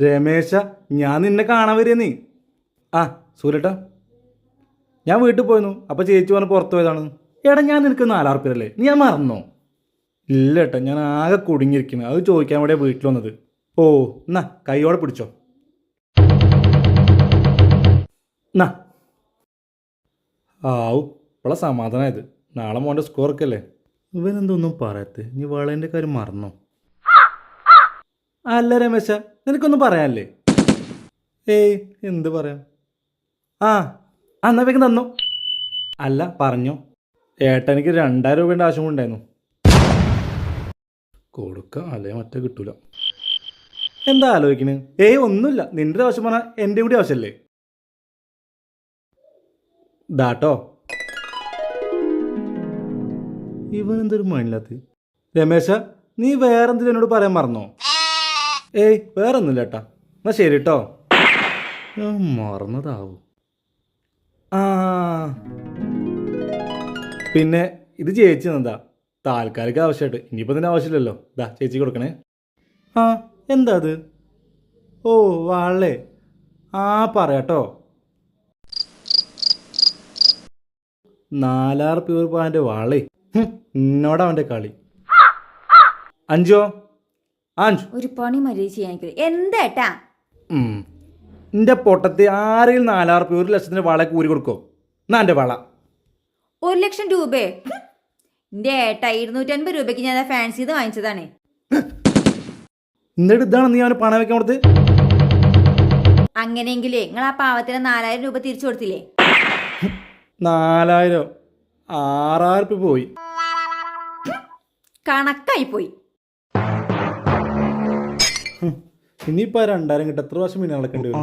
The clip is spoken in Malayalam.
രമേശ, ഞാൻ നിന്നെ കാണാൻ വരിക നീ. ആ സൂര്യേട്ടാ, ഞാൻ വീട്ടിൽ പോയിരുന്നു. അപ്പോൾ ചേച്ചി പറഞ്ഞ് പുറത്ത് പോയതാണ്. എടാ, ഞാൻ നിനക്ക് 4,000 റുപ്യല്ലേ, നീ ഞാൻ മറന്നോ? ഇല്ല ഏട്ടാ, ഞാൻ ആകെ കുടുങ്ങിയിരിക്കുന്നു. അത് ചോദിക്കാൻ വേണ്ടിയാ വീട്ടിൽ വന്നത്. ഓ, എന്നാ കൈയോടെ പിടിച്ചോ. എന്നാ ആവു, ഇപ്പോളെ സമാധാനമായത്. നാളെ മോൻ്റെ സ്കോറൊക്കെ അല്ലേ. ഇവനെന്തൊന്നും പറയത്ത്, നീ വളേൻ്റെ കാര്യം മറന്നോ? അല്ല രമേശ, നിനക്കൊന്നും പറയാനല്ലേ? ഏയ്, എന്ത് പറയാം. ആ എന്നാ വേഗം തന്നോ. അല്ല പറഞ്ഞോ. ഏട്ടാ, എനിക്ക് 2,000 രൂപേൻ്റെ ആവശ്യം ഉണ്ടായിരുന്നു. കൊടുക്കാം, അല്ലേ മറ്റേ കിട്ടൂല. എന്താ ആലോചിക്കണ്? ഏയ് ഒന്നുമില്ല, നിന്റെ ആവശ്യം പറഞ്ഞാൽ എൻ്റെ കൂടി ആവശ്യമല്ലേ. ദാട്ടോ. ഇവനെന്തൊരു മൈൻഡില്ലാത്ത. രമേശ, നീ വേറെന്തിനും എന്നോട് പറയാൻ മറന്നോ? ഏയ് വേറൊന്നുമില്ല ഏട്ടാ. എന്നാ ശരി കേട്ടോ. ഞാൻ മറന്നതാവും. ആ പിന്നെ ഇത് ചേച്ചി എന്താ താൽക്കാലിക ആവശ്യമായിട്ട്, ഇനിയിപ്പോൾ ഇതിൻ്റെ ആവശ്യമില്ലല്ലോ. ഇതാ ചേച്ചി കൊടുക്കണേ. ആ എന്താ അത്? ഓ വാളേ, ആ പറയാട്ടോ. 4,000 രൂപ വാളേ. എന്നോടാ അവൻ്റെ കളി. അഞ്ചോ അഞ്ചു ഒരു പണി മര്യാദ ചെയ്യാൻ എന്താ? എൻ്റെ പൊട്ടത്തി ആരെങ്കിലും 4,000 രൂപ 1,00,000 വാള കൂരി കൊടുക്കോ? എന്നാ എൻ്റെ വള 1,00,000 രൂപയെ എന്റെ ഏട്ടാ 250 രൂപയ്ക്ക് ഞാൻ ഫാൻസിന്ന് വാങ്ങിച്ചതാണ്. എന്നിട്ട് ഇതാണ് നീ അവന് പണം വെക്കാൻ കൊടുത്ത്? അങ്ങനെയെങ്കിലേ നിങ്ങൾ ആ പാവത്തിന് 4,000 രൂപ തിരിച്ചു കൊടുത്തില്ലേ? 4,000 6,000 രൂപ പോയി. കണക്കായി പോയി. ഇനിയിപ്പോൾ 2,000 കിട്ടും. എത്ര പ്രാവശ്യം പിന്നെ നടക്കേണ്ടി വരും?